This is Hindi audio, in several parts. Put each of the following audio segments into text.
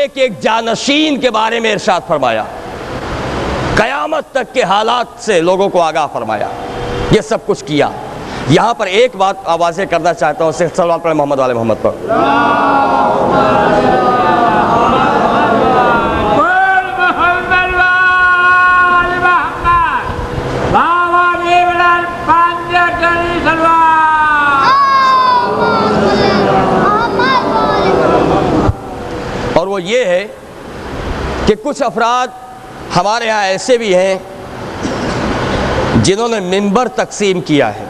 एक जानशीन के बारे में इरशाद फरमाया, कयामत तक के हालात से लोगों को आगाह फरमाया, ये सब कुछ किया। यहां पर एक बात आवाज़ें करना चाहता हूं, सल्लल्लाहु अलैहि मोहम्मद वाले मोहम्मद पर। और वो ये है कि कुछ अफराद हमारे यहाँ ऐसे भी हैं जिन्होंने मिंबर तकसीम किया है।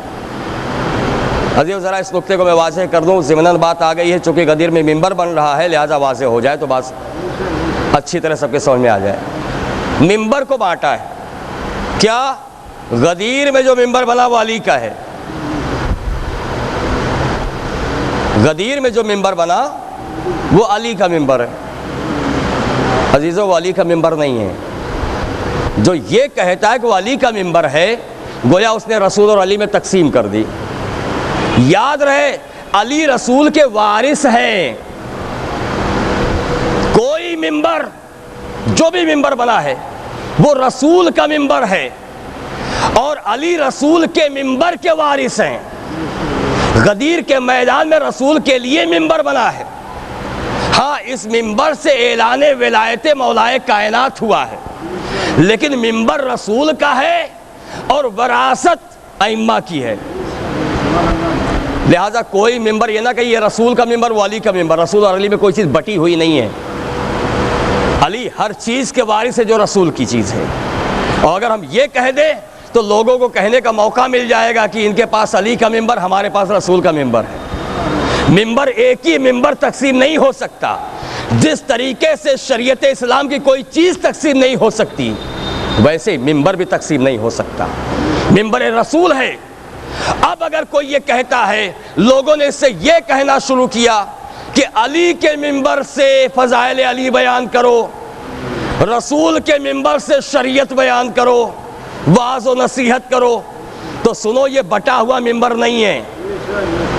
अजीज़ ज़रा इस नुक्ते को मैं वाज़ेह कर दूँ, ज़िमनन बात आ गई है, चूँकि गदीर में मिंबर बन रहा है लिहाजा वाज़ेह हो जाए तो बात अच्छी तरह सबके समझ में आ जाए। मिंबर को बांटा है क्या? गदीर में जो मिंबर बना वो अली का है। गदीर में जो मिंबर बना वो अली का मिंबर है। अजीज़ों, वो अली का मिंबर नहीं है। जो ये कहता है कि वो अली का मिंबर है, गोया उसने रसूल और अली में तकसीम कर दी। याद रहे, अली रसूल के वारिस हैं। कोई मिंबर, जो भी मिंबर बना है वो रसूल का मिंबर है और अली रसूल के मिंबर के वारिस हैं। गदीर के मैदान में रसूल के लिए मिंबर बना है। हाँ, इस मिंबर से ऐलाने विलायत मौलाए कायनात हुआ है, लेकिन मिंबर रसूल का है और वरासत अइम्मा की है। लिहाजा कोई मिंबर ये ना कि ये रसूल का मिंबर वो अली का मिंबर। रसूल और अली में कोई चीज़ बटी हुई नहीं है। अली हर चीज़ के वारिस है जो रसूल की चीज़ है। और अगर हम ये कह दें तो लोगों को कहने का मौका मिल जाएगा कि इनके पास अली का मिंबर, हमारे पास रसूल का मिंबर है। मिंबर एक ही मिंबर तकसीम नहीं हो सकता। जिस तरीके से शरीयत इस्लाम की कोई चीज़ तकसीम नहीं हो सकती, वैसे मिंबर भी तकसीम नहीं हो सकता। मिंबर रसूल है। अब अगर कोई ये कहता है, लोगों ने इससे ये कहना शुरू किया कि अली के मिंबर से फज़ाइल अली बयान करो, रसूल के मिंबर से शरीयत बयान करो, वाज़ व नसीहत करो, तो सुनो, ये बटा हुआ मिंबर नहीं है।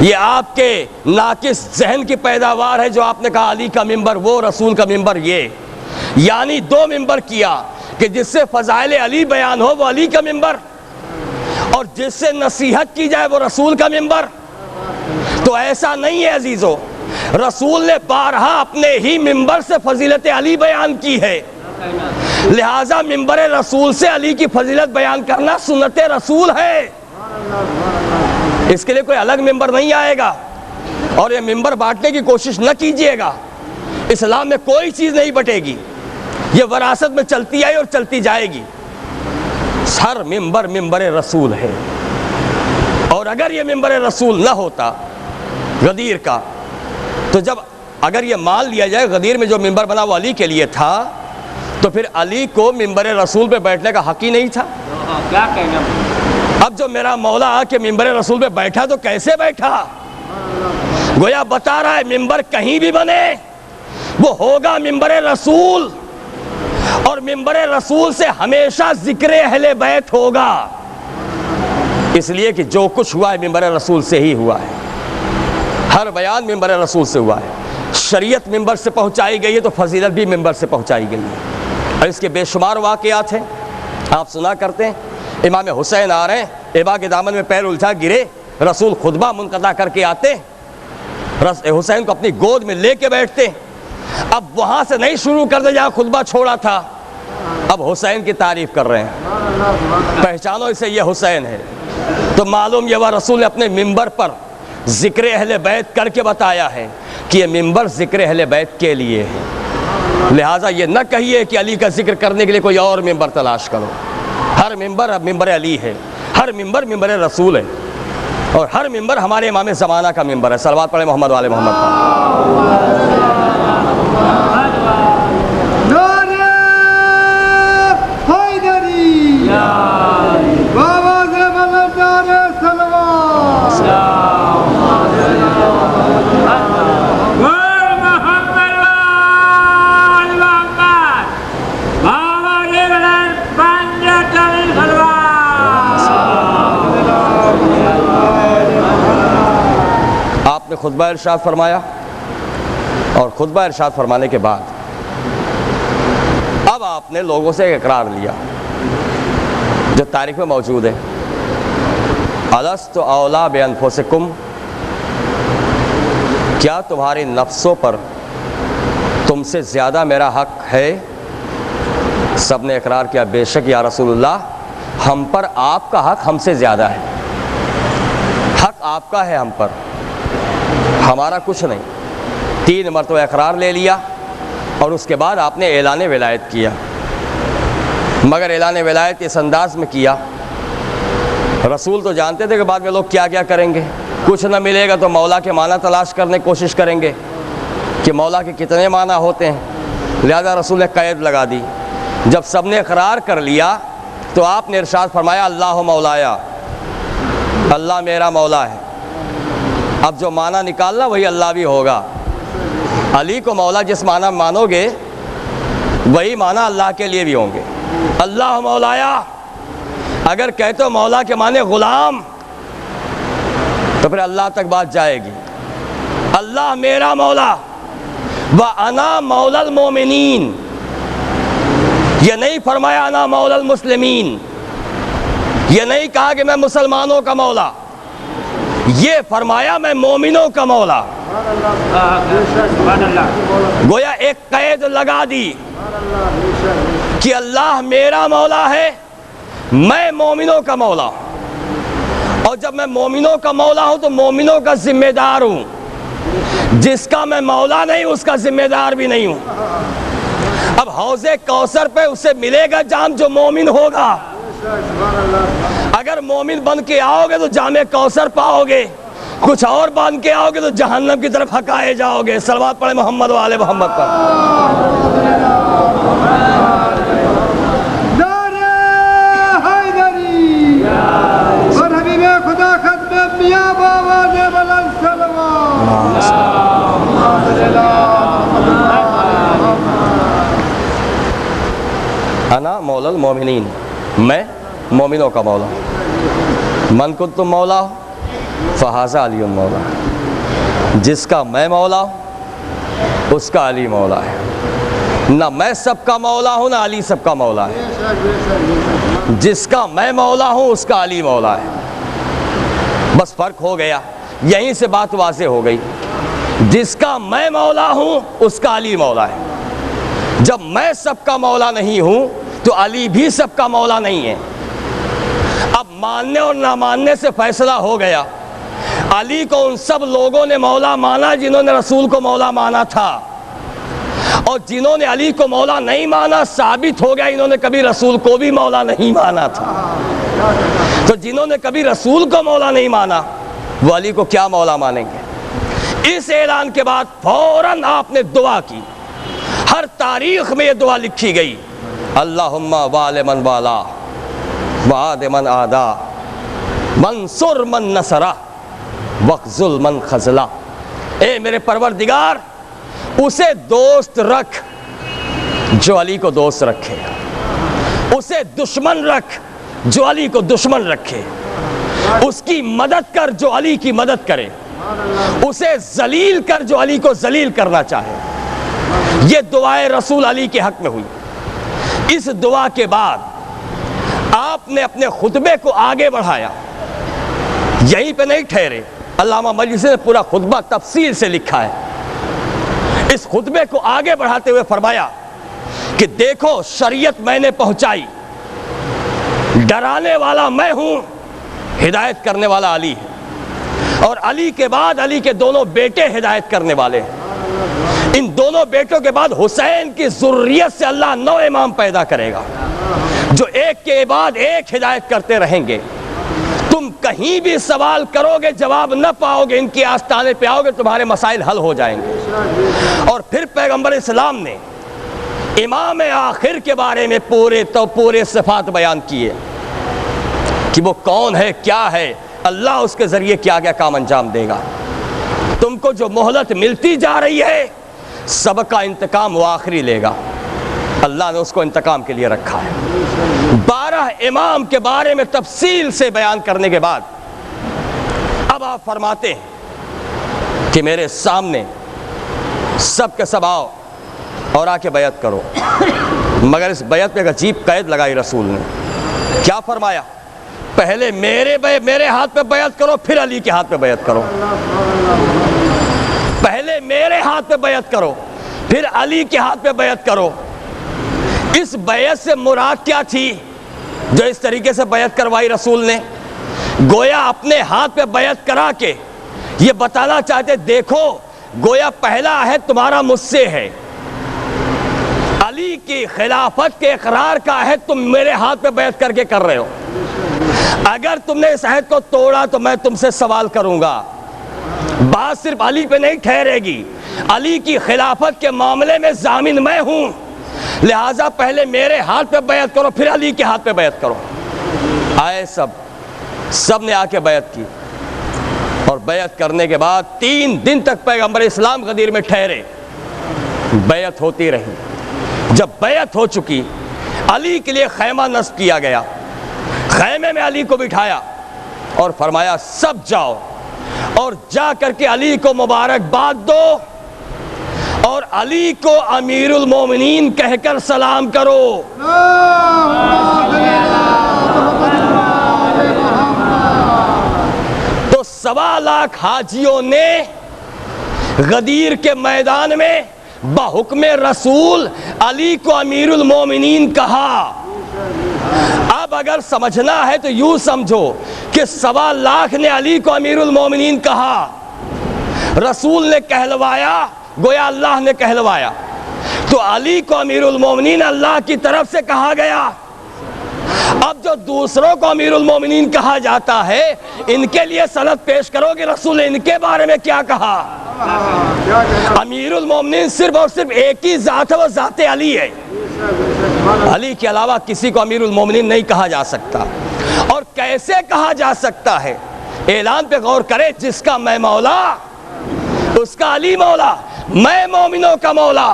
ये आपके नाकिस जहन की पैदावार है। जो आपने कहा अली का मिंबर वो, रसूल का मिंबर ये, यानी दो मिंबर किया कि जिससे फज़ाइल अली बयान हो वो अली का मिंबर और जिससे नसीहत की जाए वो रसूल का मिंबर। तो ऐसा नहीं है अजीजों, रसूल ने बारहा अपने ही मिंबर से फजीलत अली बयान की है। लिहाजा मिंबर रसूल से अली की फजीलत बयान करना सुन्नत रसूल है। इसके लिए कोई अलग मिंबर नहीं आएगा। और ये मिंबर बांटने की कोशिश न कीजिएगा। इस्लाम में कोई चीज़ नहीं बटेगी, ये वरासत में चलती आई और चलती जाएगी। हर मिंबर मिंबर रसूल है। और अगर ये मिंबर रसूल न होता गदीर का, तो जब अगर ये मान लिया जाए गदीर में जो मिंबर बना वो अली के लिए था, तो फिर अली को मिंबर रसूल पे बैठने का हक ही नहीं था। क्या कहना? अब जो मेरा मौला आके मिंबर रसूल पे बैठा तो कैसे बैठा? गोया बता रहा है मिंबर कहीं भी बने वो होगा मिंबर रसूल, और मिंबर रसूल से हमेशा जिक्र अहले बैत होगा। इसलिए कि जो कुछ हुआ है मिंबर रसूल से ही हुआ है। हर बयान मिंबर रसूल से हुआ है। शरीयत मिंबर से पहुंचाई गई है तो फजीलत भी मिंबर से पहुंचाई गई है। और इसके बेशुमार वाक़यात हैं, आप सुना करते हैं। इमाम हुसैन आ रहे हैं, एबा के दामन में पैर उलझा गिरे, रसूल खुतबा मुनक़ता करके आते, हुसैन को अपनी गोद में लेके बैठते। अब वहाँ से नहीं शुरू कर दे जहाँ खुतबा छोड़ा था, अब हुसैन की तारीफ़ कर रहे हैं। पहचानो इसे, ये हुसैन है। तो मालूम ये वह रसूल ने अपने मिंबर पर ज़िक्र अहले बैत करके बताया है कि ये मिंबर ज़िक्र अहले बैत के लिए है। लिहाजा ये न कहिए कि अली का जिक्र करने के लिए कोई और मिंबर तलाश करो। हर मिंबर अब मिंबर अली है, हर मिंबर मिंबर रसूल है, और हर मिंबर हमारे इमाम ज़माना का मिंबर है। सलवात पढ़े मोहम्मद वाले मोहम्मद। आपने खुतबा इरशाद फरमाया, और खुतबा इरशाद फरमाने के बाद अब आपने लोगों से इकरार लिया जो तारीख में मौजूद है, अलस्तु औला बिअनफुसिकुम, क्या तुम्हारी नफ्सों पर तुमसे ज़्यादा मेरा हक है? सब ने इकरार किया, बेशक या रसूलुल्लाह, हम पर आपका हक हमसे ज़्यादा है। हक आपका है हम पर, हमारा कुछ नहीं। 3 मरतबा इकरार ले लिया और उसके बाद आपने ऐलान विलायत किया, मगर ऐलान विलायत इस अंदाज में किया, रसूल तो जानते थे कि बाद में लोग क्या क्या करेंगे। कुछ न मिलेगा तो मौला के माना तलाश करने की कोशिश करेंगे कि मौला के कितने माना होते हैं। लिहाजा रसूल ने कैद लगा दी। जब सब ने इकरार कर लिया तो आपने इरशाद फरमाया, अल्लाह मौलाया, अल्लाह मेरा मौला है। अब जो माना निकालना वही अल्लाह भी होगा। अली को मौला जिस माना मानोगे वही माना अल्लाह के लिए भी होंगे। अल्लाह मौलाया, अगर कहते हो मौला के माने गुलाम तो फिर अल्लाह तक बात जाएगी। अल्लाह मेरा मौला, व अना मौलल मोमिनीन, ये नहीं फरमाया अना मौलल मुस्लिमीन, ये नहीं कहा कि मैं मुसलमानों का मौला, ये फरमाया मैं मोमिनों का मौला। गोया एक कैद लगा दी कि अल्लाह मेरा मौला है, मैं मोमिनों का मौला, और जब मैं मोमिनों का मौला हूं तो मोमिनों का जिम्मेदार हूं। जिसका मैं मौला नहीं उसका जिम्मेदार भी नहीं हूं। अब हौज़े कौसर पे उसे मिलेगा जाम जो मोमिन होगा। अगर मोमिन बन के आओगे तो जामे कौसर पाओगे, कुछ और बन के आओगे तो जहन्नम की तरफ हकाए जाओगे। सलवात पढ़े मोहम्मद वाले मोहम्मद पर। अना मौलल मोमिनीन, मैं मोमिनों का मौला। मन कुन तुम मौला हो फ़हाज़ा अली मौला, जिसका मैं मौला हूँ उसका अली मौला है। ना मैं सबका मौला हूँ ना अली सबका मौला है। जिसका मैं मौला हूँ उसका अली मौला है। बस फ़र्क हो गया, यहीं से बात वाज़े हो गई। जिसका मैं मौला हूँ उसका अली मौला है। जब मैं सबका मौला नहीं हूँ तो अली भी सबका मौला नहीं है। अब मानने और ना मानने से फैसला हो गया। अली को उन सब लोगों ने मौला माना जिन्होंने रसूल को मौला माना था, और जिन्होंने अली को मौला नहीं माना साबित हो गया इन्होंने कभी रसूल को भी मौला नहीं माना था। तो जिन्होंने कभी रसूल को मौला नहीं माना वो अली को क्या मौला मानेंगे। इस ऐलान के बाद फौरन आपने दुआ की। हर तारीख में ये दुआ लिखी गई, अल्लाहुम्मा वाले मन वाला वाद मन आदा मंसुर मन नसरा वक्जुल मन खजला। ए मेरे परवरदिगार, उसे दोस्त रख जो अली को दोस्त रखे, उसे दुश्मन रख जो अली को दुश्मन रखे, उसकी मदद कर जो अली की मदद करे, उसे जलील कर जो अली को जलील करना चाहे। ये दुआए रसूल अली के हक में हुई। इस दुआ के बाद आपने अपने खुतबे को आगे बढ़ाया। यहीं पे नहीं ठहरे, अल्लामा मजलिसी ने पूरा खुतबा तफसील से लिखा है। इस खुतबे को आगे बढ़ाते हुए फरमाया कि देखो शरीयत मैंने पहुंचाई, डराने वाला मैं हूं, हिदायत करने वाला अली है, और अली के बाद अली के दोनों बेटे हिदायत करने वाले हैं। इन दोनों बेटों के बाद हुसैन की ज़ुर्रियत से अल्लाह 9 इमाम पैदा करेगा जो एक के बाद एक हिदायत करते रहेंगे। तुम कहीं भी सवाल करोगे जवाब न पाओगे, इनके आस्थाने पे आओगे तुम्हारे मसाइल हल हो जाएंगे। और फिर पैगंबर इस्लाम ने इमाम आखिर के बारे में पूरे सिफात बयान किए कि वो कौन है, क्या है, अल्लाह उसके जरिए क्या क्या काम अंजाम देगा। तुमको जो मोहलत मिलती जा रही है सबका इंतकाम वो आखिरी लेगा। अल्लाह ने उसको इंतकाम के लिए रखा है। 12 इमाम के बारे में तफसील से बयान करने के बाद अब आप फरमाते हैं कि मेरे सामने सब के सब आओ और आके बैत करो। मगर इस बैत पे एक अजीब कैद लगाई रसूल ने। क्या फरमाया? पहले मेरे हाथ पे बैत करो, फिर अली के हाथ पे बैत करो। पहले मेरे हाथ पे बैत करो, फिर अली के हाथ पे बैत करो। इस बैत से मुराद क्या थी जो इस तरीके से बैत करवाई रसूल ने? गोया अपने हाथ पे बैत करा के ये बताना चाहते, देखो गोया पहला अहद तुम्हारा मुझसे है, अली की खिलाफत के इकरार का अहद तुम मेरे हाथ पे बैत करके कर रहे हो। अगर तुमने इस अहद को तोड़ा तो मैं तुमसे सवाल करूंगा। बात सिर्फ अली पे नहीं ठहरेगी, अली की खिलाफत के मामले में जामिन मैं हूं, लिहाजा पहले मेरे हाथ पे बैत करो, फिर अली के हाथ पे बैत करो। आए सब ने आके बैत की, और बैत करने के बाद 3 दिन तक पैगंबर इस्लाम गदीर में ठहरे। बैत होती रही। जब बैत हो चुकी, अली के लिए खैमा नस्ब किया गया। खैमे में अली को बिठाया और फरमाया सब जाओ और जा करके अली को मुबारकबाद दो और अली को अमीरुल मोमिनीन कहकर सलाम करो। तो 1.25 लाख हाजियों ने गदीर के मैदान में बहुक्म रसूल अली को अमीरुल मोमिनीन कहा। अब अगर समझना है तो यूं समझो कि 1.25 लाख ने अली को अमीरुल मोमिनीन कहा, रसूल ने कहलवाया, गोया अल्लाह ने कहलवाया। तो अली को अमीरुल मोमिनीन अल्लाह की तरफ से कहा गया। अब जो दूसरों को अमीरुल मोमिनीन कहा जाता है, इनके लिए सनद पेश करो कि रसूल ने इनके बारे में क्या कहा। अमीरुल मोमिनीन सिर्फ और सिर्फ एक ही जात है, वो जाते अली है। अली के अलावा किसी को अमीरुल मोमिनीन नहीं कहा जा सकता। और कैसे कहा जा सकता है? ऐलान पे गौर करें, जिसका मैं मौला उसका अली मौला, मैं मोमिनों का मौला।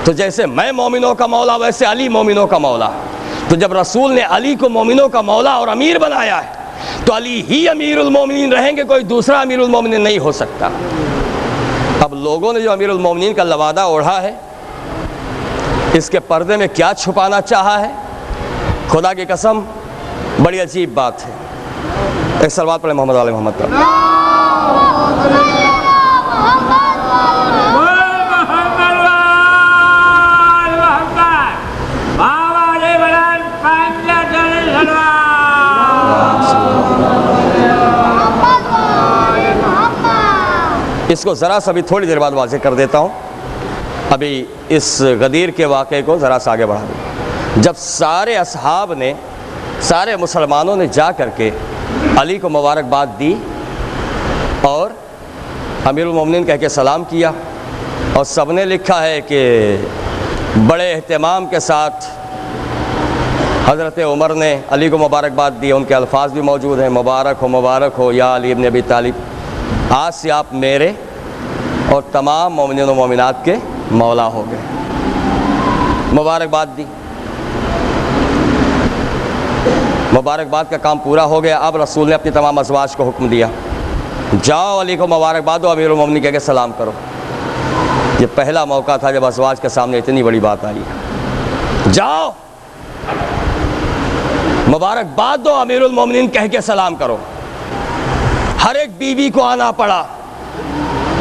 तो जैसे मैं मोमिनों का मौला, वैसे अली मोमिनों का मौला। तो जब रसूल ने अली को मोमिनों का मौला और अमीर बनाया है, तो अली ही अमीरुल मोमिनीन रहेंगे, कोई दूसरा अमीरुल मोमिनीन नहीं हो सकता। अब लोगों ने जो अमीरुल मोमिनीन का लवादा ओढ़ा है, इसके पर्दे में क्या छुपाना चाहा है? खुदा की कसम बड़ी अजीब बात है। एक सलवात पढ़े मोहम्मद वाले मोहम्मद का। इसको ज़रा सा भी थोड़ी देर बाद वाज़ेह कर देता हूँ। अभी इस गदीर के वाक़े को ज़रा सा आगे बढ़ा दूँ। जब सारे असहाब ने, सारे मुसलमानों ने जा कर के अली को मुबारकबाद दी और अमीरुल मोमिनीन कह के सलाम किया, और सब ने लिखा है कि बड़े एहतमाम के साथ हज़रत उमर ने अली को मुबारकबाद दी। उनके अल्फाज भी मौजूद हैं, मुबारक हो या अली इब्न अबी तालिब, आज से आप मेरे और तमाम मोमिनीन व मोमिनात के मौला हो गए। मुबारकबाद दी, मुबारकबाद का काम पूरा हो गया। अब रसूल ने अपनी तमाम अज़वाज को हुक्म दिया, जाओ अली को मुबारकबाद दो, अमीरुल मोमिनीन कह के सलाम करो। ये पहला मौका था जब अज़वाज के सामने इतनी बड़ी बात आई। जाओ मुबारकबाद दो, अमीरुल मोमिनीन कह के सलाम करो। हर एक बीवी को आना पड़ा,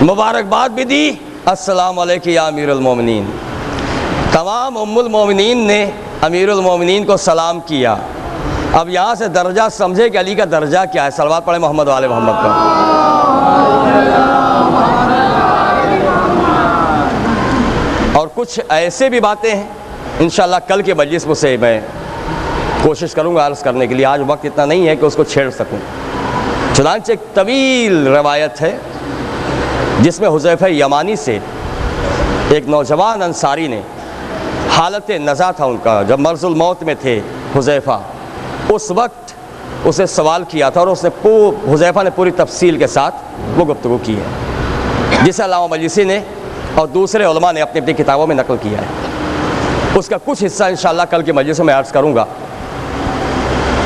मुबारकबाद भी दी, अस्सलाम अलैकुम या अमीरुल मोमिनीन। तमाम उम्मुल मोमिनीन ने अमीरुल मोमिनीन को सलाम किया। अब यहाँ से दर्जा समझे कि अली का दर्जा क्या है। सलवात पढ़े मोहम्मद वाले मोहम्मद का। और कुछ ऐसे भी बातें हैं, इंशाअल्लाह कल के मजलिस से मैं कोशिश करूँगा अर्ज़ करने के लिए। आज वक्त इतना नहीं है कि उसको छेड़ सकूँ। चुनांचे एक तवील रवायत है जिसमें हुज़ैफ़ा यमानी से एक नौजवान अंसारी ने, हालत नज़ा था उनका, जब मर्ज़ुल मौत में थे हुज़ैफ़ा, उस वक्त उसे सवाल किया था और उसने हुज़ैफ़ा ने पूरी तफसील के साथ वो गुफ्तगू की है, जिसे अल्लामा मजलिसी ने और दूसरे उलमा ने अपनी अपनी किताबों में नकल किया है। उसका कुछ हिस्सा इंशाअल्लाह कल के मजलिस में अर्ज़ करूँगा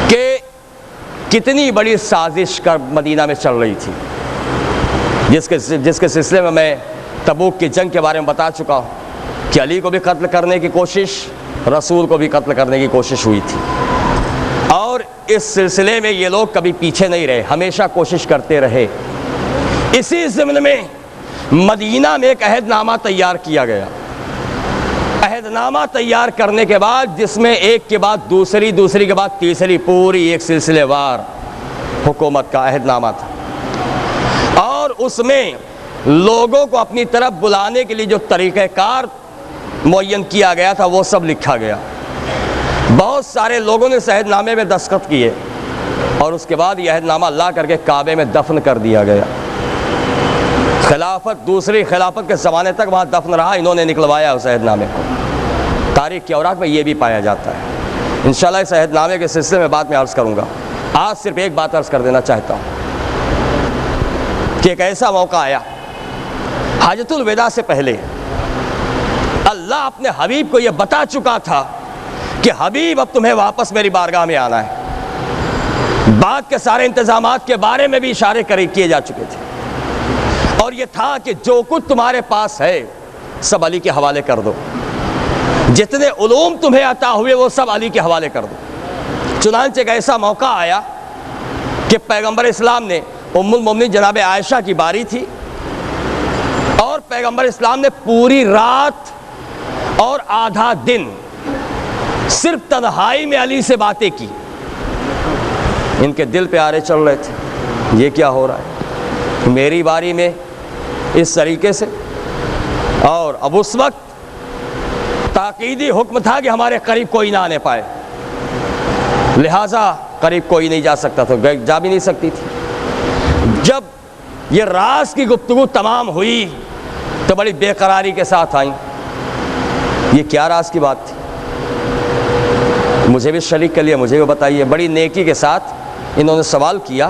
कि कितनी बड़ी साजिश कर मदीना में चल रही थी, जिसके सिलसिले में मैं तबूक की जंग के बारे में बता चुका हूँ कि अली को भी कत्ल करने की कोशिश, रसूल को भी कत्ल करने की कोशिश हुई थी। और इस सिलसिले में ये लोग कभी पीछे नहीं रहे, हमेशा कोशिश करते रहे। इसी ज़िम्न में मदीना में एक अहदनामा तैयार किया गया। अहदनामा तैयार करने के बाद, जिसमें एक के बाद दूसरी, दूसरी के बाद तीसरी, पूरी एक सिलसिलेवार हुकूमत का अहदनामा था। और उसमें लोगों को अपनी तरफ बुलाने के लिए जो तरीक़ेकार मुअय्यन किया गया था वो सब लिखा गया। बहुत सारे लोगों ने इस अहदनामे में दस्तखत किए और उसके बाद यह अहदनामा ला करके काबे में दफन कर दिया गया। खिलाफत, दूसरी खिलाफत के ज़माने तक वहाँ दफन रहा, इन्होंने निकलवाया उस अहदनामे को। तारीख़ के औराक में ये भी पाया जाता है। इंशाअल्लाह इस अहदनामे के सिलसिले में बाद में अर्ज़ करूँगा। आज सिर्फ एक बात अर्ज़ कर देना चाहता हूँ कि एक ऐसा मौका आया, हजतुल विदा से पहले अल्लाह अपने हबीब को यह बता चुका था कि हबीब अब तुम्हें वापस मेरी बारगाह में आना है। बाद के सारे इंतजामात के बारे में भी इशारे किए जा चुके थे और यह था कि जो कुछ तुम्हारे पास है सब अली के हवाले कर दो, जितने उलूम तुम्हें अता हुए वो सब अली के हवाले कर दो। चुनांचे एक ऐसा मौका आया कि पैगंबर इस्लाम ने, उम्मुल मोमिनीन जनाब आयशा की बारी थी और पैगंबर इस्लाम ने पूरी रात और आधा दिन सिर्फ तन्हाई में अली से बातें की। इनके दिल पे आरे चल रहे थे, ये क्या हो रहा है मेरी बारी में इस तरीके से। और अब उस वक्त ताकीदी हुक्म था कि हमारे करीब कोई ना आने पाए, लिहाजा करीब कोई नहीं जा सकता था, जा भी नहीं सकती थी। जब ये राज की गुफ्तगू तमाम हुई तो बड़ी बेकरारी के साथ आई। ये क्या राज की बात थी, मुझे भी शरीक कर लिया, मुझे भी बताइए। बड़ी नेकी के साथ इन्होंने सवाल किया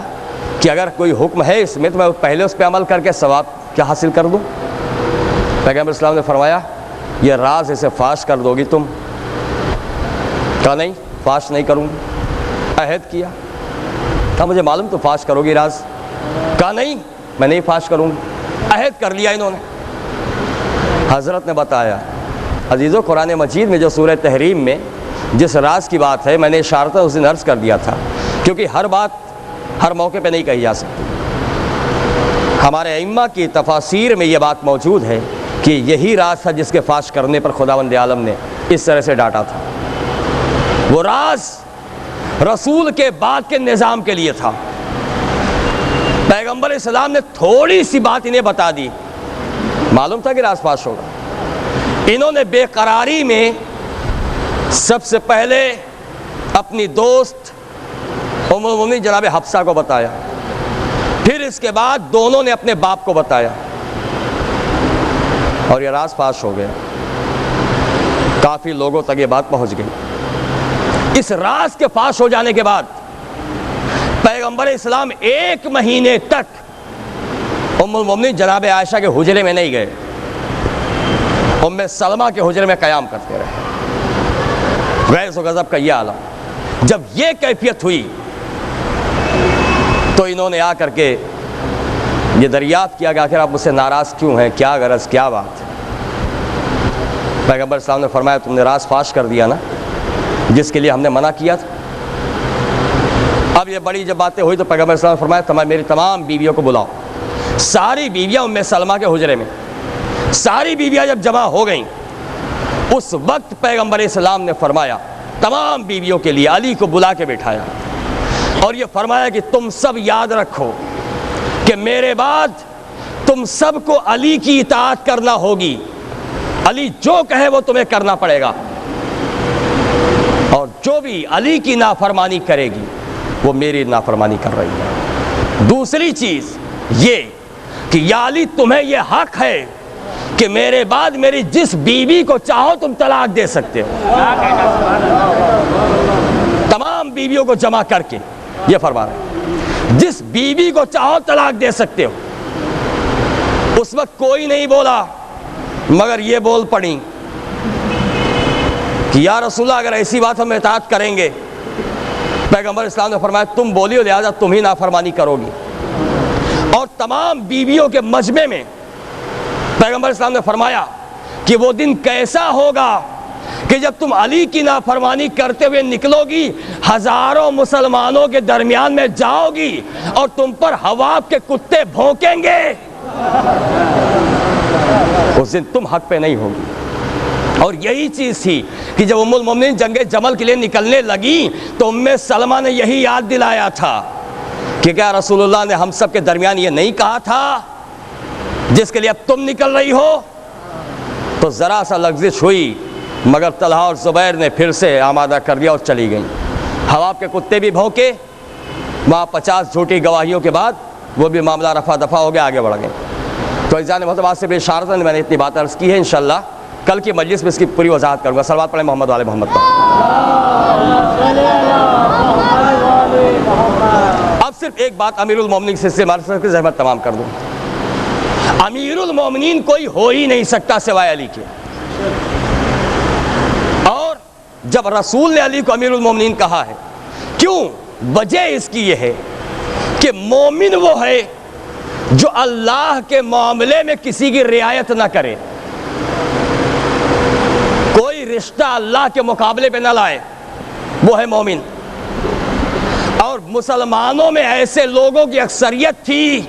कि अगर कोई हुक्म है इसमें तो मैं पहले उस पर अमल करके सवाब क्या हासिल कर दूँ। पैगंबर इस्लाम ने फरमाया यह राज इसे फाश कर दोगी तुम। कहा नहीं, फाश नहीं करूँगी। अहद किया, कहा मुझे मालूम तो फाश करोगी राज। कहा नहीं, मैं नहीं फाश करूँगी। अहद कर लिया इन्होंने। हज़रत ने बताया, अजीज़ो कुरान मजीद में जो सूरह तहरीम में जिस राज की बात है, मैंने इशारतन उस दिन अर्ज़ कर दिया था, क्योंकि हर बात हर मौके पे नहीं कही जा सकती। हमारे अइम्मा की तफासीर में ये बात मौजूद है कि यही राज था जिसके फाश करने पर खुदावंद आलम ने इस तरह से डांटा था। वो राज रसूल के बाद के निज़ाम के लिए था। पैगंबर इस्लाम ने थोड़ी सी बात इन्हें बता दी, मालूम था कि राज फाश होगा। इन्होंने बेकरारी में सबसे पहले अपनी दोस्त उम्मुल मोमिनीन जनाब हफ्सा को बताया, फिर इसके बाद दोनों ने अपने बाप को बताया और यह राज फाश हो गया। काफ़ी लोगों तक ये बात पहुंच गई। इस राज के फाश हो जाने के बाद पैगंबर इस्लाम 1 महीने तक उम्मुल मोमिनीन जनाब आयशा के हुजरे में नहीं गए, उम्मे सलमा के हुजरे में क़याम करते रहे। गैज़ व गज़ब का यह आलम। जब यह कैफियत हुई तो इन्होंने आकर के ये दरियाफ्त किया कि आखिर आप मुझसे नाराज़ क्यों हैं, क्या गरज, क्या बात है। पैगंबर इस्लाम ने फरमाया तुमने राज फाश कर दिया ना, जिसके लिए हमने मना किया था। अब ये बड़ी जब बातें हुई तो पैगंबर इस्लाम ने फरमाया मेरी तमाम बीवियों को बुलाओ। सारी बीवियाँ उम्मे सलमा के हुजरे में, सारी बीवियाँ जब जमा हो गईं, उस वक्त पैगंबर इस्लाम ने फरमाया तमाम बीवियों के लिए अली को बुला के बिठाया और ये फरमाया कि तुम सब याद रखो कि मेरे बाद तुम सबको अली की इताअत करना होगी। अली जो कहे वो तुम्हें करना पड़ेगा और जो भी अली की नाफरमानी करेगी वो मेरी नाफरमानी कर रही है। दूसरी चीज ये कि या अली तुम्हें यह हक है कि मेरे बाद मेरी जिस बीवी को चाहो तुम तलाक दे सकते हो। तमाम बीवियों को जमा करके ये फरमा रहे, जिस बीवी को चाहो तलाक दे सकते हो। उस वक्त कोई नहीं बोला मगर ये बोल पड़ी कि या रसूलल्लाह अगर ऐसी बात हम इताअत करेंगे। पैगंबर इस्लाम ने फरमाया तुम बोली हो लिहाजा तुम ही नाफरमानी करोगी। और तमाम बीवियों के मजमे में पैगंबर इस्लाम ने फरमाया कि वो दिन कैसा होगा कि जब तुम अली की नाफरमानी करते हुए निकलोगी, हजारों मुसलमानों के दरमियान में जाओगी और तुम पर हवा के कुत्ते भौंकेंगे। उस दिन तुम हक पे नहीं होगी। और यही चीज थी कि जब उम्मुल मोमिनीन जंगे जमल के लिए निकलने लगी तो उम्मे सलमा ने यही याद दिलाया था कि क्या रसूलुल्लाह ने हम सब के दरमियान ये नहीं कहा था जिसके लिए अब तुम निकल रही हो। तो जरा सा लग्जिश हुई, मगर तलहा और जुबैर ने फिर से आमादा कर दिया और चली गई। हवा के कुत्ते भी भौंके। वहाँ 50 झूठी गवाहियों के बाद वो भी मामला रफा दफा हो गया, आगे बढ़ गए। तो इजान मोहतरम से बेशारतन मैंने इतनी बात अर्ज़ की है। इंशाअल्लाह कल की मजलिस में इसकी पूरी वजाहत करूँगा। सलवात पढ़े मोहम्मद वाले मोहम्मद पर। अब सिर्फ एक बात अमीरुल मोमिनीन से ज़हमत तमाम कर दूँ। अमीरुल मोमिनीन कोई हो ही नहीं सकता सिवाय अली के। और जब रसूल ने अली को अमीरुल मोमिनीन कहा है, क्यों? वजह इसकी यह है कि मोमिन वो है जो अल्लाह के मामले में किसी की रियायत ना करे, कोई रिश्ता अल्लाह के मुकाबले पे ना लाए, वो है मोमिन। और मुसलमानों में ऐसे लोगों की अक्सरियत थी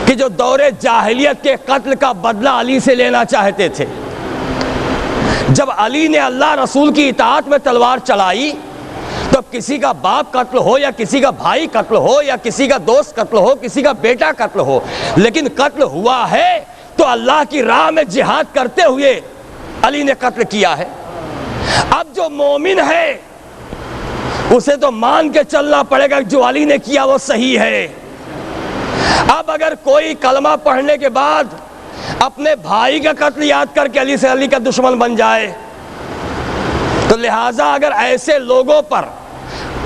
कि जो दौरे जाहिलियत के कत्ल का बदला अली से लेना चाहते थे। जब अली ने अल्लाह रसूल की इताअत में तलवार चलाई तो किसी का बाप कत्ल हो या किसी का भाई कत्ल हो या किसी का दोस्त कत्ल हो, किसी का बेटा कत्ल हो, लेकिन कत्ल हुआ है तो अल्लाह की राह में जिहाद करते हुए अली ने कत्ल किया है। अब जो मोमिन है उसे तो मान के चलना पड़ेगा जो अली ने किया वो सही है। अब अगर कोई कलमा पढ़ने के बाद अपने भाई का कत्ल याद करके अली से अली का दुश्मन बन जाए, तो लिहाजा अगर ऐसे लोगों पर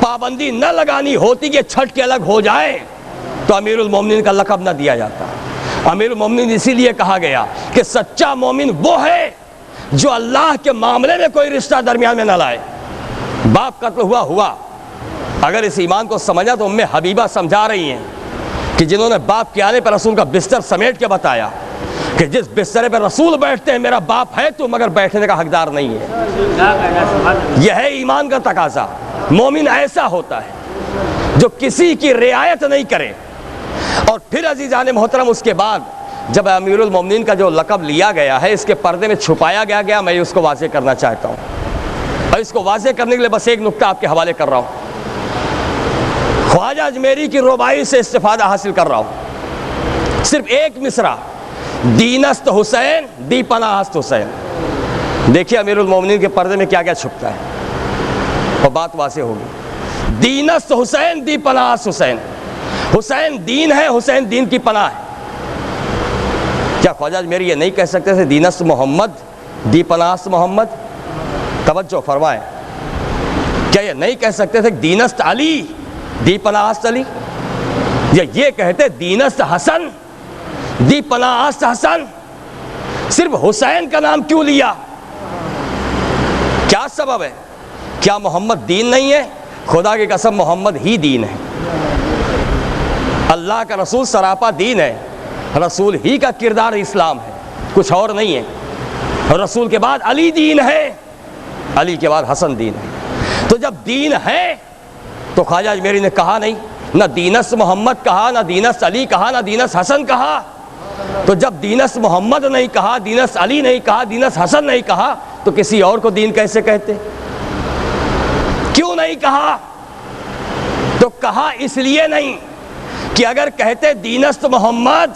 पाबंदी न लगानी होती कि छठ के अलग हो जाए तो अमीरुल मोमिनीन का लक़ब न दिया जाता। अमीरुल मोमिनीन इसीलिए कहा गया कि सच्चा मोमिन वो है जो अल्लाह के मामले में कोई रिश्ता दरमियान में न लाए। बाप कत्ल हुआ। अगर इस ईमान को समझा तो उम्मे हबीबा समझा रही हैं कि जिन्होंने बाप के आने पर रसूल का बिस्तर समेट के बताया कि जिस बिस्तरे पर रसूल बैठते हैं मेरा बाप है तू, मगर बैठने का हकदार नहीं है। यह है ईमान का तकाजा। मोमिन ऐसा होता है जो किसी की रियायत नहीं करे। और फिर अजीजान मोहतरम उसके बाद जब अमीरुल मोमिनीन का जो लक़ब लिया गया है इसके पर्दे में छुपाया गया मैं उसको वाज़ेह करना चाहता हूँ। और इसको वाज़ेह करने के लिए बस एक नुक्ता आपके हवाले कर रहा हूँ। ख्वाजा अजमेरी की रुबाई से इस्तिफादा हासिल कर रहा हूँ। सिर्फ एक मिसरा, दीनस्त हुसैन दी पनाहस्त हुसैन। देखिए अमीरुल मोमिनीन के पर्दे में क्या क्या छुपता है और बात वाज़ेह होगी। दीनस्त हुसैन दी पनाहस्त हुसैन। हुसैन दीन है, हुसैन दीन की पनाह है। क्या ख्वाजा अजमेरी ये नहीं कह सकते थे दीनस्त मोहम्मद दी पनाहस्त मोहम्मद? तवज्जो फरमाएं। क्या ये नहीं कह सकते थे दीनस्त अली दी पनाहस्त अली? या ये कहते दीनस्त हसन दी पनाहस्त हसन? सिर्फ हुसैन का नाम क्यों लिया? क्या सबब है? क्या मोहम्मद दीन नहीं है? खुदा की कसम मोहम्मद ही दीन है। अल्लाह का रसूल सरापा दीन है। रसूल ही का किरदार इस्लाम है, कुछ और नहीं है। रसूल के बाद अली दीन है, अली के बाद हसन दीन है। तो जब दीन है तो ख्वाजा अजमेरी ने कहा नहीं, ना दीनस मोहम्मद कहा, ना दीनस अली कहा, ना दीनस हसन कहा। तो जब दीनस मोहम्मद नहीं कहा, दीनस अली नहीं कहा, दीनस हसन नहीं कहा, तो किसी और को दीन कैसे कहते? क्यों नहीं कहा? तो कहा इसलिए नहीं कि अगर कहते दीनस्त मोहम्मद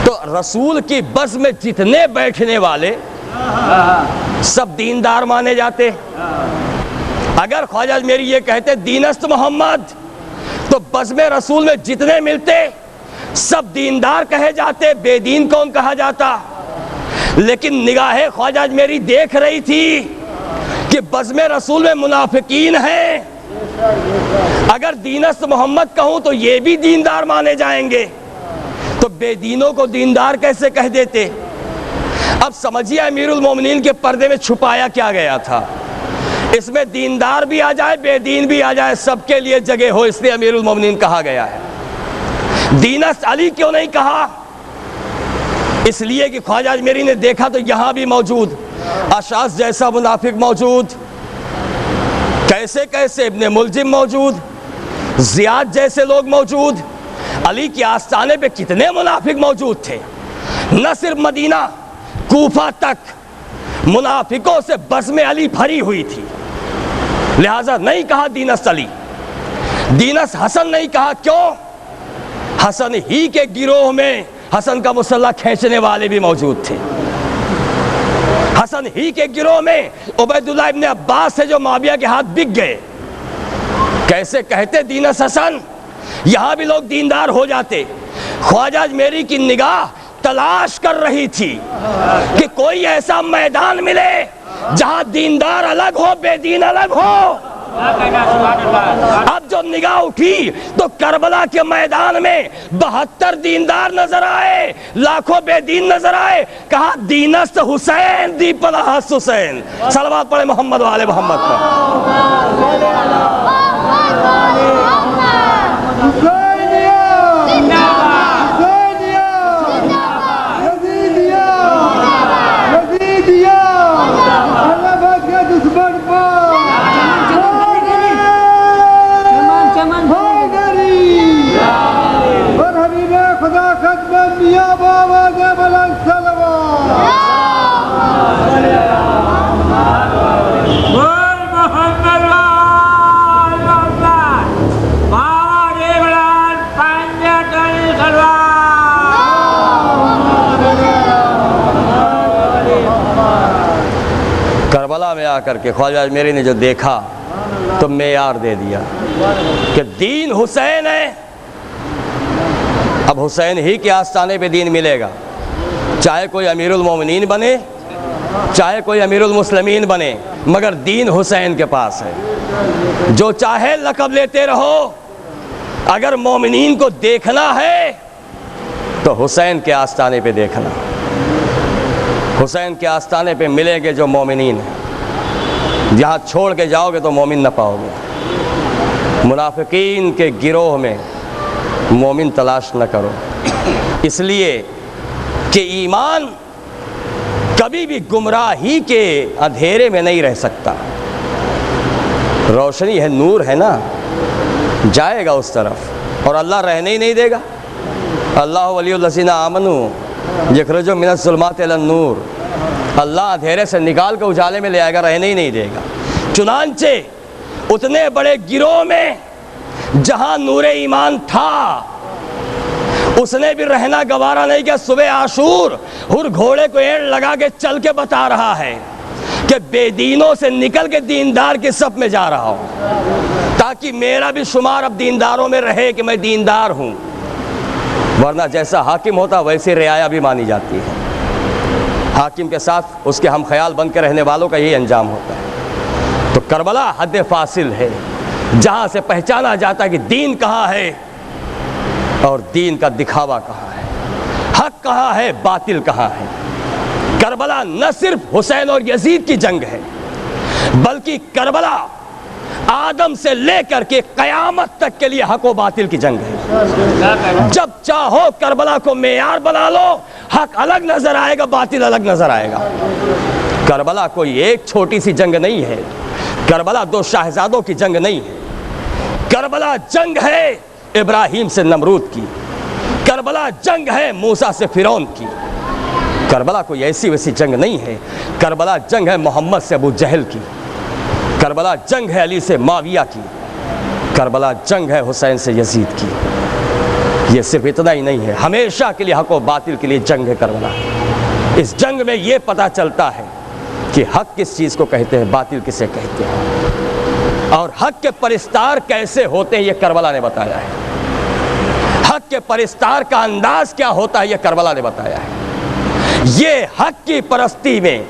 तो रसूल की बस में जितने बैठने वाले सब दीनदार माने जाते। अगर ख्वाजा अजमेरी ये कहते दीनस्त मोहम्मद तो बस में रसूल में जितने मिलते सब दीनदार कहे जाते, बेदीन कौन कहा जाता? लेकिन निगाहे ख्वाजा अजमेरी देख रही थी कि बस में रसूल में मुनाफिकीन है। अगर दीनस्त मोहम्मद कहूं तो ये भी दीनदार माने जाएंगे, तो बेदीनों को दीनदार कैसे कह देते? अब समझिए अमीरुल मोमिनीन के पर्दे में छुपाया क्या गया था। इसमें दीनदार भी आ जाए, बेदीन भी आ जाए, सबके लिए जगह हो, इसलिए अमीरुल मोमिनीन कहा गया है। दीनस्त अली क्यों नहीं कहा? इसलिए कि ख्वाजा अजमेरी ने देखा तो यहां भी मौजूद अशास जैसा मुनाफिक मौजूद, कैसे कैसे इब्ने मुलजिम मौजूद, जियाद जैसे लोग मौजूद, अली के आस्थाने पे कितने मुनाफिक मौजूद थे। न सिर्फ मदीना, कूफा तक मुनाफिकों से बज़्म अली भरी हुई थी। लिहाजा नहीं कहा दीनस अली, दीनस हसन नहीं कहा। क्यों? हसन ही के गिरोह में हसन का मुसल्ला खींचने वाले भी मौजूद थे। हसन ही के गिरोह में उबैदुल्लाह इब्ने अब्बास से जो मुआविया के हाथ बिक गए, कैसे कहते दीनस हसन, यहां भी लोग दीनदार हो जाते। ख्वाजा अजमेरी की निगाह तलाश कर रही थी कि कोई ऐसा मैदान मिले जहां दीनदार अलग हो, बेदीन अलग हो। अब जो निगाह उठी तो करबला के मैदान में 72 दीनदार नजर आए, लाखों बेदीन नजर आए। कहा दीनस्त हुसैन दी पनाहस्त हुसैन। सलवात पढ़े मोहम्मद वाले मोहम्मद पर। करबला में आकर के ख्वाजा अजमेरी ने जो देखा तो मेयार दे दिया कि दीन हुसैन है। अब हुसैन ही के आस्थाने पे दीन मिलेगा, चाहे कोई अमीरुल मोमिनीन बने, चाहे कोई अमीरुल मुस्लिमीन बने, मगर दीन हुसैन के पास है। जो चाहे लक़ब लेते रहो, अगर मोमिनीन को देखना है तो हुसैन के आस्थाने पे देखना। हुसैन के आस्थाने पे मिलेंगे जो मोमिनीन हैं। जहाँ छोड़ के जाओगे तो मोमिन न पाओगे। मुनाफिकीन के गिरोह में मोमिन तलाश न करो, इसलिए कि ईमान कभी भी गुमराही के अंधेरे में नहीं रह सकता। रोशनी है, नूर है ना, जाएगा उस तरफ और अल्लाह रहने ही नहीं देगा। अल्लाह वलियुल्लज़ीना आमनू यखरुजू मिनज़ ज़ुल्माति इलन नूर। अल्लाह अंधेरे से निकाल कर उजाले में ले आएगा, रहने ही नहीं देगा। चुनांचे उतने बड़े गिरोह में जहां नूरे ईमान था, उसने भी रहना गवारा नहीं किया। सुबह आशूर हुर घोड़े को एड़ लगा के चल के बता रहा है कि बेदीनों से निकल के दीनदार की सफ में जा रहा हूं, ताकि मेरा भी शुमार अब दीनदारों में रहे कि मैं दीनदार हूं। वरना जैसा हाकिम होता वैसे रियाया भी मानी जाती है। हाकिम के साथ उसके हम ख्याल बन के रहने वालों का यही अंजाम होता है। तो करबला हद फासिल है, जहां से पहचाना जाता है कि दीन कहाँ है और दीन का दिखावा कहाँ है, हक कहाँ है, बातिल कहाँ है। करबला न सिर्फ हुसैन और यजीद की जंग है, बल्कि करबला आदम से लेकर के कयामत तक के लिए हक व बातिल की जंग है। जब चाहो करबला को मेयार बना लो, हक अलग नजर आएगा, बातिल अलग नजर आएगा। करबला कोई एक छोटी सी जंग नहीं है, करबला दो शाहजादों की जंग नहीं है। करबला जंग है इब्राहिम से नमरूद की, करबला जंग है मूसा से फिरौन की। करबला कोई ऐसी वैसी जंग नहीं है। करबला जंग है मोहम्मद से अबू जहल की, करबला जंग है अली से माविया की, करबला जंग है हुसैन से यजीद की। ये सिर्फ इतना ही नहीं है, हमेशा के लिए हक व बातिल के लिए जंग है करबला। इस जंग में ये पता चलता है कि हक किस चीज़ को कहते हैं, बातिल किसे कहते हैं, और हक के परिस्तार कैसे होते हैं, ये करबला ने बताया है। हक के परिस्तार का अंदाज क्या होता है, ये करबला ने बताया है। ये हक की परस्ती में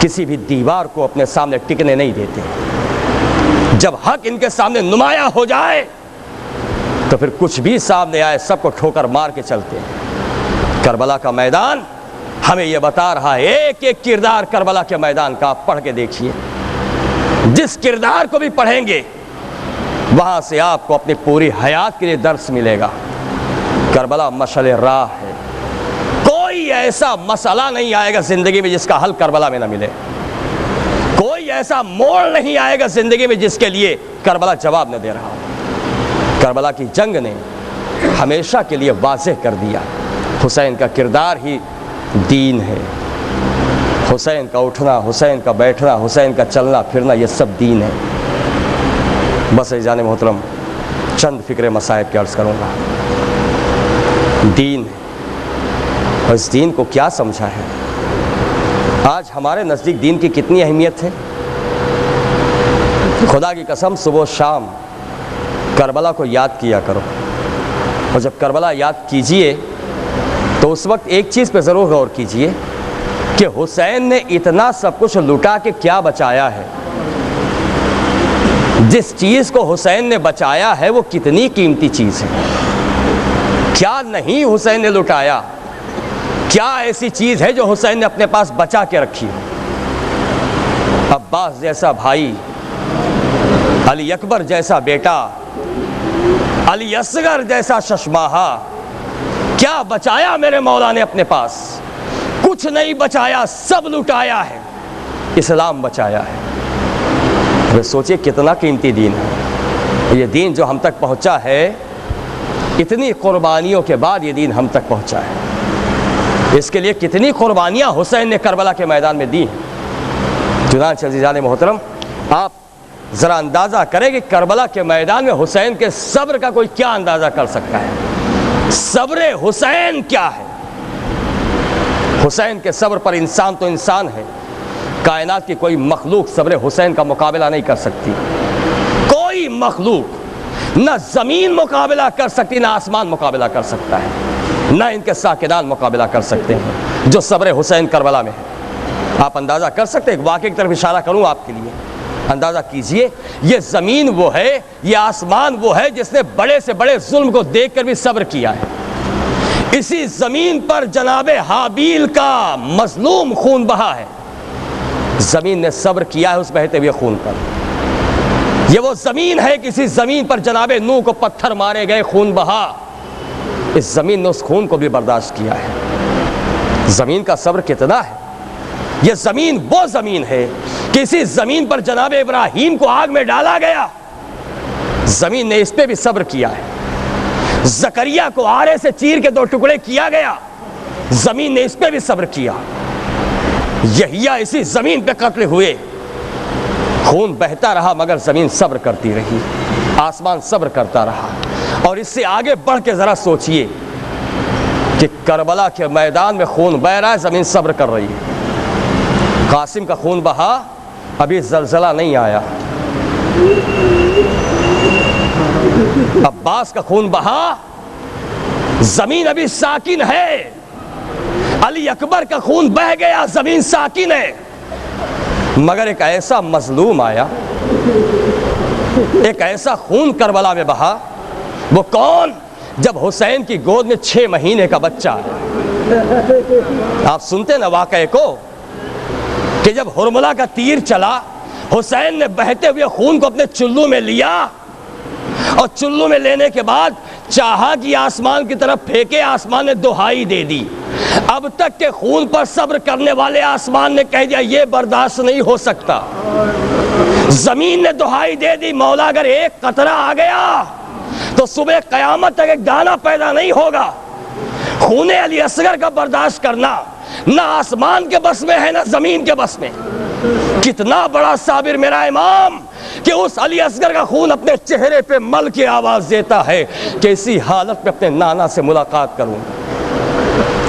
किसी भी दीवार को अपने सामने टिकने नहीं देते। जब हक इनके सामने नुमाया हो जाए तो फिर कुछ भी सामने आए सबको ठोकर मार के चलते हैं। करबला का मैदान हमें यह बता रहा है, एक एक किरदार करबला के मैदान का आप पढ़ के देखिए। जिस किरदार को भी पढ़ेंगे वहां से आपको अपनी पूरी हयात के लिए दर्स मिलेगा। करबला मशअल राह है। कोई ऐसा मसला नहीं आएगा जिंदगी में जिसका हल करबला में ना मिले। कोई ऐसा मोड़ नहीं आएगा जिंदगी में जिसके लिए करबला जवाब न दे रहा हो। करबला की जंग ने हमेशा के लिए वाज़ेह कर दिया, हुसैन का किरदार ही दीन है। हुसैन का उठना, हुसैन का बैठना, हुसैन का चलना फिरना, ये सब दीन है। बस जाने मोहतरम चंद फिक्र मसाइब के अर्ज़ करूँगा। दीन है, और इस दीन को क्या समझा है। आज हमारे नज़दीक दीन की कितनी अहमियत है। खुदा की कसम सुबह शाम करबला को याद किया करो, और जब करबला याद कीजिए तो उस वक्त एक चीज़ पे ज़रूर गौर कीजिए कि हुसैन ने इतना सब कुछ लुटा के क्या बचाया है। जिस चीज़ को हुसैन ने बचाया है वो कितनी कीमती चीज़ है। क्या नहीं हुसैन ने लुटाया, क्या ऐसी चीज़ है जो हुसैन ने अपने पास बचा के रखी हो। अब्बास जैसा भाई, अली अकबर जैसा बेटा, अली असगर जैसा शशमाहा, क्या बचाया मेरे मौला ने अपने पास। कुछ नहीं बचाया, सब लुटाया है। इस्लाम बचाया है। वे सोचिए कितना कीमती दीन है। ये दीन जो हम तक पहुंचा है, इतनी कुर्बानियों के बाद ये दीन हम तक पहुंचा है। इसके लिए कितनी कुर्बानियां हुसैन ने करबला के मैदान में दी हैं। चुनांचे अज़ीज़ान मोहतरम, आप ज़रा अंदाज़ा करें कि करबला के मैदान में हुसैन के सब्र का कोई क्या अंदाज़ा कर सकता है। सब्र हुसैन क्या है। हुसैन के सब्र पर इंसान तो इंसान है, कायनात की कोई मखलूक सब्र हुसैन का मुकाबला नहीं कर सकती। कोई मखलूक, न ज़मीन मुकाबला कर सकती, न आसमान मुकाबला कर सकता है, न इनके साकिनान मुकाबला कर सकते हैं जो सब्र हुसैन करबला में है। आप अंदाज़ा कर सकते हैं। एक वाक़े की तरफ इशारा करूँ आपके लिए, अंदाज़ा कीजिए। ये ज़मीन वो है, ये आसमान वो है जिसने बड़े से बड़े जुल्म को देख कर भी सब्र किया है। इसी ज़मीन पर जनाबे हाबील का मजलूम खून बहा है। ज़मीन ने सब्र किया है उस बहते हुए खून पर। ये वो ज़मीन है, किसी ज़मीन पर जनाबे नूह को पत्थर मारे गए, खून बहा। इस ज़मीन ने उस खून को भी बर्दाश्त किया है। ज़मीन का सब्र कितना है। ये ज़मीन वो ज़मीन है, किसी ज़मीन पर जनाबे इब्राहीम को आग में डाला गया, ज़मीन ने इस पे भी सब्र किया है। ज़करिया को आरे से चीर के 2 टुकड़े किया गया, ज़मीन ने इस पे भी सब्र किया। यहिया इसी ज़मीन पे कत्ल हुए, खून बहता रहा मगर ज़मीन सब्र करती रही, आसमान सब्र करता रहा। और इससे आगे बढ़ के ज़रा सोचिए कि करबला के मैदान में खून बह रहा है, ज़मीन सब्र कर रही है। कासिम का खून बहा, अभी ज़लज़ला नहीं आया। अब्बास का खून बहा, ज़मीन अभी साकिन है। अली अकबर का खून बह गया, ज़मीन साकिन है। मगर एक ऐसा मजलूम आया, एक ऐसा खून करबला में बहा। वो कौन? जब हुसैन की गोद में 6 महीने का बच्चा आया। आप सुनते ना वाक़े को कि जब हुरमुला का तीर चला, हुसैन ने बहते हुए खून को अपने चुल्लू में लिया, और चुल्लू में लेने के बाद चाहा कि आसमान की तरफ फेंके, आसमान ने दुहाई दे दी। अब तक के खून पर सब्र करने वाले आसमान ने कह दिया ये बर्दाश्त नहीं हो सकता। जमीन ने दुहाई दे दी, मौला अगर एक कतरा आ गया तो सुबह कयामत तक एक दाना पैदा नहीं होगा। खूने अली असगर का बर्दाश्त करना ना आसमान के बस में है ना जमीन के बस में। कितना बड़ा साबिर मेरा इमाम कि उस अली असगर का खून अपने चेहरे पे मल के आवाज देता है कि इसी हालत में अपने नाना से मुलाकात करूं।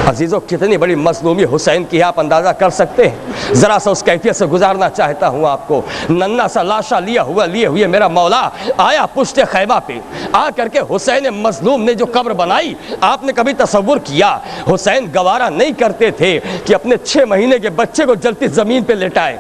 अजीजों, कितनी बड़ी मजलूमी हुसैन की है, आप अंदाजा कर सकते हैं। जरा सा उस कैफियत से गुजारना चाहता हूं आपको। नन्ना सा लाशा लिए हुए मेरा मौला आया पुश्ते खैबा पे, आ करके हुसैन मजलूम ने जो कब्र बनाई, आपने कभी तसव्वुर किया? हुसैन गवारा नहीं करते थे कि अपने 6 महीने के बच्चे को जलती जमीन पे लेटाए।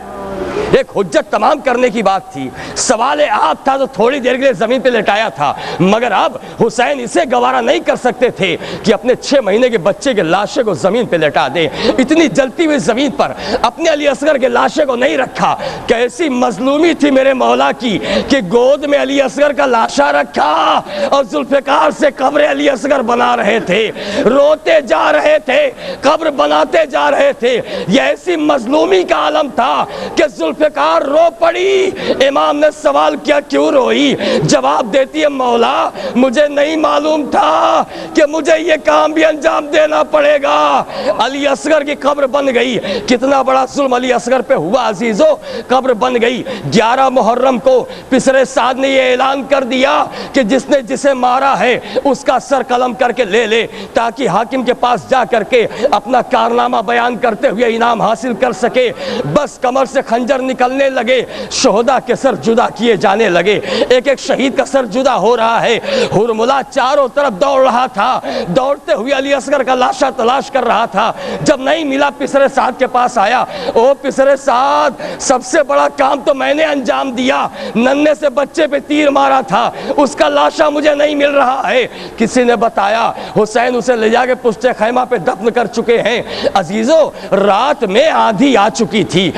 एक हुज्जत तमाम करने की बात थी। सवाल आप था तो थोड़ी देर के लिए जमीन पे लेटाया था, मगर अब हुसैन इसे गवारा नहीं कर सकते थे कि अपने 6 महीने के बच्चे के लाशे को जमीन पे लेटा दे। इतनी जलती हुई जमीन पर अपने अली असगर के लाशे को नहीं रखा। कैसी मजलूमी थी मेरे मौला की कि गोद में अली असगर का लाशा रखा और जुल्फिकार से कब्र अली असगर बना रहे थे, रोते जा रहे थे, कब्र बनाते जा रहे थे। यह ऐसी मजलूमी का आलम था कि जुल्फिकार रो पड़ी। इमाम ने सवाल किया क्यों रोई? जवाब देती है मौला मुझे नहीं मालूम था कि मुझे यह काम भी अंजाम देना पड़ेगा। अली असगर की कब्र बन गई। कितना बड़ा जुल्म अली असगर पे हुआ अजीजों, कब्र बन गई। 11 मुहर्रम को पिसरे साद ने यह ऐलान कर दिया कि जिसने जिसे मारा है उसका सर कलम करके ले ले, ताकि हाकिम के पास जा करके अपना कारनामा बयान करते हुए इनाम हासिल कर सके। बस कमर से खंजर निकलने लगे, शोहदा के सर जुदा किए जाने लगे। एक एक शहीद का सर जुदा हो रहा है। हुरमुला चारों तरफ दौड़ रहा था, दौड़ते हुए अली असगर का लाशा तलाश कर रहा था। जब नहीं मिला पिसरे साद के पास आया। ओ पिसरे साद, सबसे बड़ा काम तो मैंने अंजाम दिया, नन्हे से बच्चे पे तीर मारा था, उसका लाशा मुझे नहीं मिल रहा है। किसी ने बताया हुसैन उसे ले जाके पुश्ते खैमा पे दफन कर चुके हैं। अजीजों, रात में आंधी आ चुकी थी।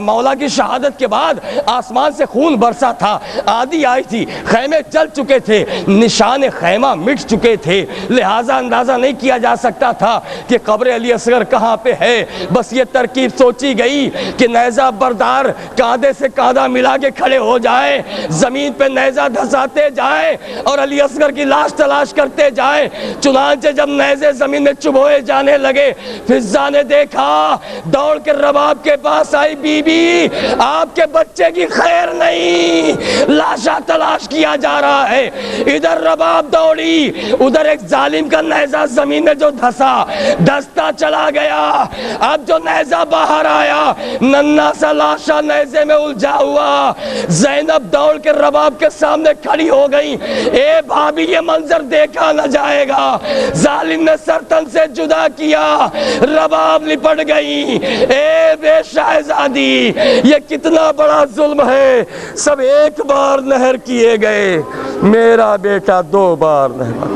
मौला की शहादत के बाद आसमान से खून बरसा था, आंधी आई थी, खैमे जल चुके थे, निशान खैमा मिट चुके थे। लिहाजा अंदाजा नहीं किया जा सकता था कि कब्र अली असगर कहाँ पे है। बस ये तरकीब सोची गई कि नेज़ा बरदार कांधे से कांधा मिला के खड़े हो जाए, जमीन पे नेज़ा धसाते जाए और अली असगर की लाश तलाश करते जाए। चुनांचे जब नेज़े जमीन में चुभोए जाने लगे, फिजा ने देखा, दौड़ के रबाब के पास आई, बीबी आपके बच्चे की खैर नहीं, लाशा तलाश किया जा रहा है। इधर रबाब दौड़ी, उधर एक जालिम का नेज़ा जमीन में जो धसता चला गया। अब जो नेज़ा बाहर आया, नन्हा सा लाशा नेज़े में उलझा हुआ। ज़ैनब दौड़ के रबाब के सामने खड़ी हो गई। ए भाभी, ये मंजर देखा न जाएगा। जालिम ने सरतन से जुदा किया, रबाब लिपट गई। ए बेशहज़ादी, ये कितना बड़ा जुल्म है। सब एक बार नहर किए गए, मेरा बेटा 2 बार नहर।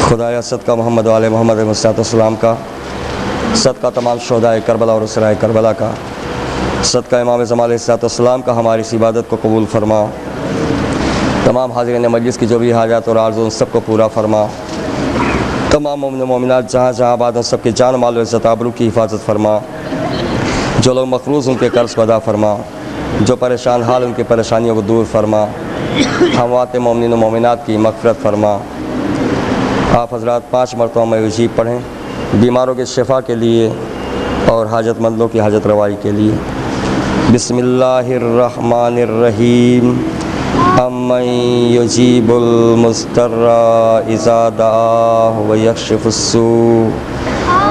खुदाया सदका मोहम्मद वाले मोहम्मद मुस्तफ़ा का, सदका तमाम शोहदाए करबला और उसराए करबला का, सदका इमाम ज़मान अलैहिस्सलाम का हमारी इस इबादत को कबूल फरमा। तमाम हाज़िरीन मजलिस की जो भी हाजात और आरज़ू उन सबको पूरा फरमा। तमाम मोमिन मोमिनात जहाँ जहाँ आबाद हैं सबके जान माल इज़्ज़त आबरू की हिफाजत फरमा। जो लोग मक़रूज़ उनके कर्ज़ को अदा फरमा, जो परेशान हाल उनकी परेशानियों को दूर फरमा। हमवात मोमिन मोमिनात की मग़फ़िरत फरमा। आप हज़रात 5 मरतबा मयूजीब पढ़ें, बीमारों के शिफ़ा के लिए और हाजतमंदों की हाजत रवाई के लिए। बिस्मिल्लाहिर्रहमानिर्रहीम। अम्मन युजीबुल मुस्तर्रा इज़ा दआह व यक्शिफुस्सू,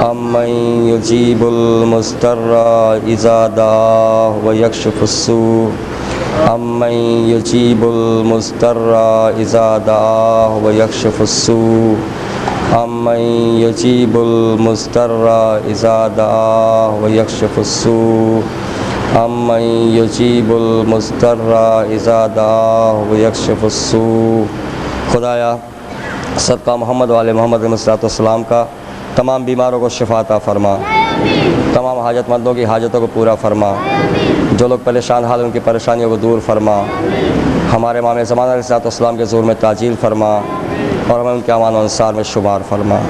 अम्मन युजीबुल मुस्तर्रा इज़ा दआह व यक्शिफुस्सू, अम्मन युजीबुल मुस्तर्रा इज़ा दआह व यक्शिफुस्सू, अम्मन युजीबुल मुस्तर्रा इज़ा दआह व यक्शिफुस्सू, अम्मन युजीबुल मुस्तर्रा इज़ा दआह व यक्शिफुस्सू। खुदाया सदका मोहम्मद वाले मोहम्मद मुस्तफ़ा का तमाम बीमारों को शिफ़ा अता फरमा, तमाम हाजतमंदों की हाजतों को पूरा फरमा। जो लोग परेशान हाल उनकी परेशानियों को दूर फरमा। हमारे इमाम ज़मान अलैहिस्सलाम के ज़ुहूर में ताजील फरमा और हमें उनके अमान और अंसार में शुमार फरमा।